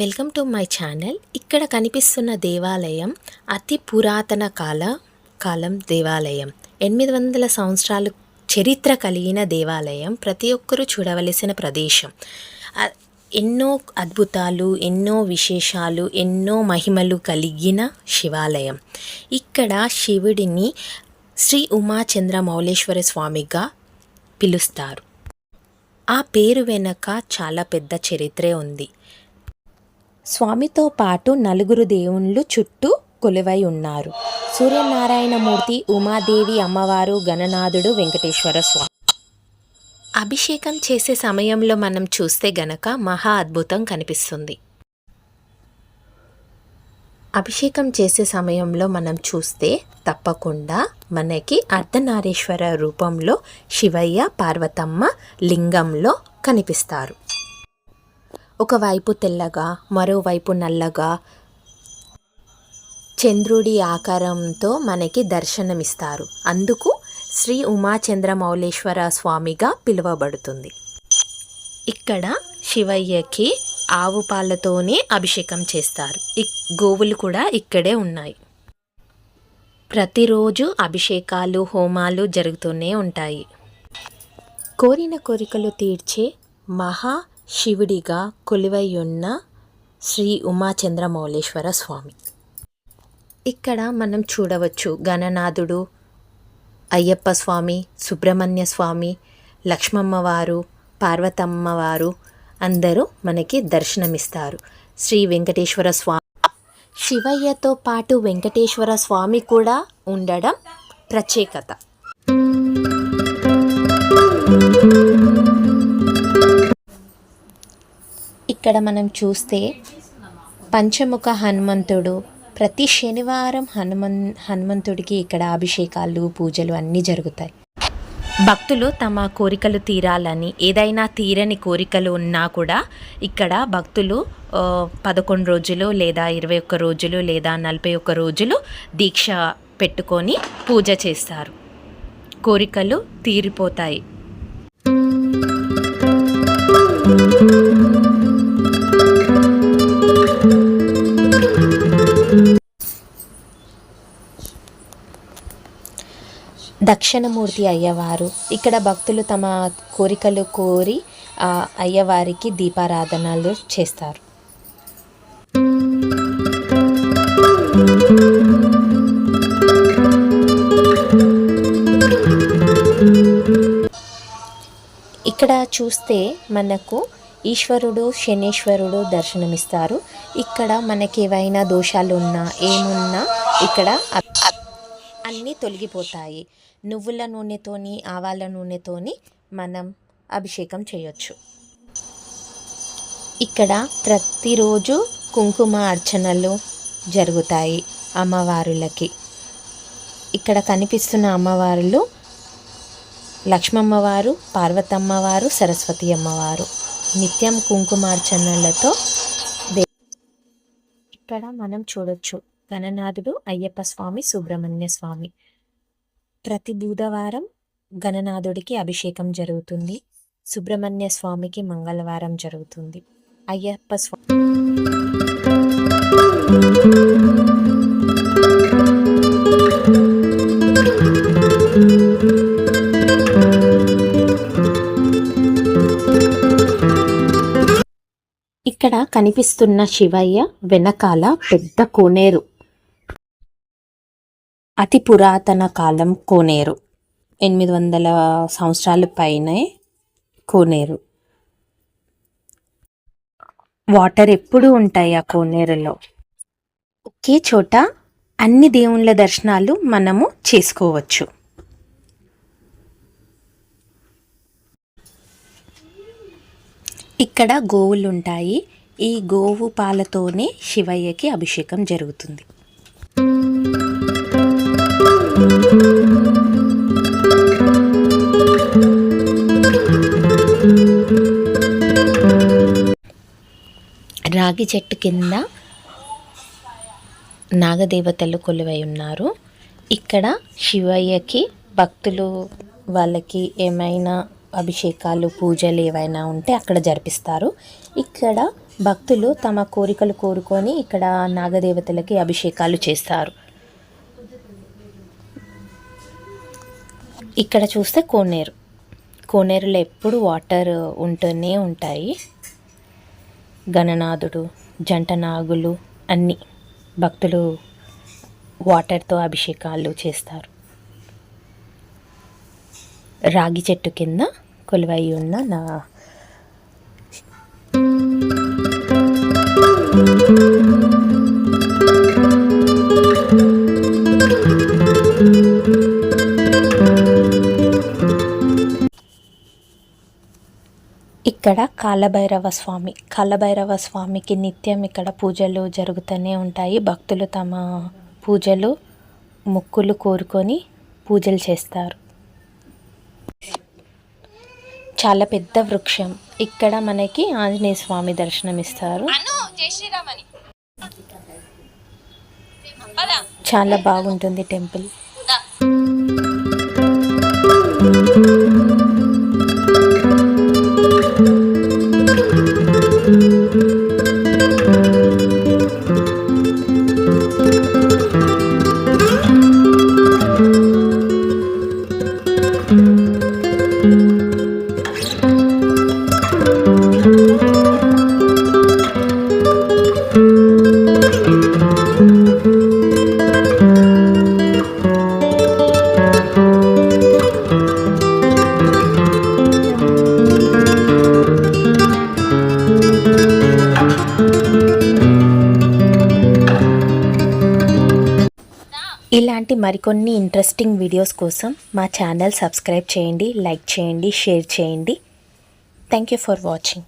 Welcome to my channel. ఇక్కడ కనిపిస్తున్న దేవాలయం అతి పురాతన కాలం దేవాలయం. 800 సంవత్సరాలు చరిత్ర కలిగిన దేవాలయం. ప్రతి ఒక్కరూ చూడవలసిన ప్రదేశం. ఎన్నో అద్భుతాలు, ఎన్నో విశేషాలు, ఎన్నో మహిమలు కలిగిన శివాలయం. ఇక్కడ శివుడిని శ్రీ ఉమాచంద్ర మౌళేశ్వర స్వామిగా పిలుస్తారు. ఆ పేరు వెనుక చాలా పెద్ద చరిత్రే ఉంది. స్వామితో పాటు 4 దేవుళ్ళు చుట్టూ కొలువై ఉన్నారు. సూర్యనారాయణమూర్తి, ఉమాదేవి అమ్మవారు, గణనాథుడు, వెంకటేశ్వర స్వామి. అభిషేకం చేసే సమయంలో మనం చూస్తే గనక మహా అద్భుతం కనిపిస్తుంది. అభిషేకం చేసే సమయంలో మనం చూస్తే తప్పకుండా మనకి అర్ధనారీశ్వర రూపంలో శివయ్య, పార్వతమ్మ లింగంలో కనిపిస్తారు. ఒకవైపు తెల్లగా, మరోవైపు నల్లగా చంద్రుడి ఆకారంతో మనకి దర్శనమిస్తారు. అందుకు శ్రీ ఉమాచంద్ర మౌళేశ్వర స్వామిగా పిలువబడుతుంది. ఇక్కడ శివయ్యకి ఆవు పాలతోనే అభిషేకం చేస్తారు. గోవులు కూడా ఇక్కడే ఉన్నాయి. ప్రతిరోజు అభిషేకాలు, హోమాలు జరుగుతూనే ఉంటాయి. కోరిన కోరికలు తీర్చే మహా శివుడిగా కొలువై ఉన్న శ్రీ ఉమాచంద్ర మౌళేశ్వర స్వామి. ఇక్కడ మనం చూడవచ్చు గణనాథుడు, అయ్యప్ప స్వామి, సుబ్రహ్మణ్య స్వామి, లక్ష్మమ్మవారు, పార్వతమ్మవారు అందరూ మనకి దర్శనమిస్తారు. శ్రీ వెంకటేశ్వర స్వామి, శివయ్యతో పాటు వెంకటేశ్వర స్వామి కూడా ఉండడం ప్రత్యేకత. ఇక్కడ మనం చూస్తే పంచముఖ హనుమంతుడు. ప్రతి శనివారం హనుమంతుడికి ఇక్కడ అభిషేకాలు, పూజలు అన్నీ జరుగుతాయి. భక్తులు తమ కోరికలు తీరాలని, ఏదైనా తీరని కోరికలు ఉన్నా కూడా ఇక్కడ భక్తులు 11 రోజులు లేదా 21 రోజులు లేదా 41 రోజులు దీక్ష పెట్టుకొని పూజ చేస్తారు. కోరికలు తీరిపోతాయి. దక్షిణమూర్తి అయ్యవారు. ఇక్కడ భక్తులు తమ కోరికలు కోరి అయ్యవారికి దీపారాధనలు చేస్తారు. ఇక్కడ చూస్తే మనకు ఈశ్వరుడు, శనేశ్వరుడు దర్శనమిస్తారు. ఇక్కడ మనకి ఏవైనా దోషాలు ఉన్నా, ఏమున్నా ఇక్కడ అన్నీ తొలగిపోతాయి. నువ్వుల నూనెతోని, ఆవాల నూనెతోని మనం అభిషేకం చేయొచ్చు. ఇక్కడ ప్రతిరోజు కుంకుమ అర్చనలు జరుగుతాయి అమ్మవారులకి. ఇక్కడ కనిపిస్తున్న అమ్మవారులు లక్ష్మమ్మవారు, పార్వతమ్మవారు, సరస్వతి అమ్మవారు. నిత్యం కుంకుమార్చనలతో ఇక్కడ మనం చూడొచ్చు గణనాథుడు, అయ్యప్ప స్వామి, సుబ్రహ్మణ్య స్వామి. ప్రతి బుధవారం గణనాథుడికి అభిషేకం జరుగుతుంది. సుబ్రహ్మణ్య స్వామికి మంగళవారం జరుగుతుంది. అయ్యప్ప స్వామి ఇక్కడ కనిపిస్తున్న శివయ్య వెనకాల పెద్ద కోనేరు. అతి పురాతన కాలం కోనేరు. 800 సంవత్సరాల పైనే కోనేరు. వాటర్ ఎప్పుడూ ఉంటాయి ఆ కోనేరులో. ఒకే చోట అన్ని దేవుళ్ళ దర్శనాలు మనము చేసుకోవచ్చు. ఇక్కడ గోవులు ఉంటాయి. ఈ గోవు పాలతోనే శివయ్యకి అభిషేకం జరుగుతుంది. రాగి చెట్టు కింద నాగదేవతలు కొలువై ఉన్నారు. ఇక్కడ శివయ్యకి భక్తులు వాళ్ళకి ఏమైనా అభిషేకాలు పూజలు ఏవైనా ఉంటే అక్కడ జరిపిస్తారు. ఇక్కడ భక్తులు తమ కోరికలు కోరుకొని ఇక్కడ నాగదేవతలకి అభిషేకాలు చేస్తారు. ఇక్కడ చూస్తే కోనేరులో ఎప్పుడు వాటర్ ఉంటూనే ఉంటాయి. గణనాథుడు, జంట నాగులు అన్నీ భక్తులు వాటర్తో అభిషేకాలు చేస్తారు. రాగి చెట్టు కింద కొలువై ఉన్న ఇక్కడ కాలభైరవ స్వామికి నిత్యం ఇక్కడ పూజలు జరుగుతూనే ఉంటాయి. భక్తులు తమ పూజలు మొక్కులు కోరుకొని పూజలు చేస్తారు. చాలా పెద్ద వృక్షం. ఇక్కడ మనకి ఆంజనేయ స్వామి దర్శనం ఇస్తారు. చాలా బాగుంటుంది టెంపుల్. ఇలాంటి మరికొన్ని ఇంట్రెస్టింగ్ వీడియోస్ కోసం మా ఛానల్ సబ్స్క్రైబ్ చేయండి, లైక్ చేయండి, షేర్ చేయండి. Thank you for watching.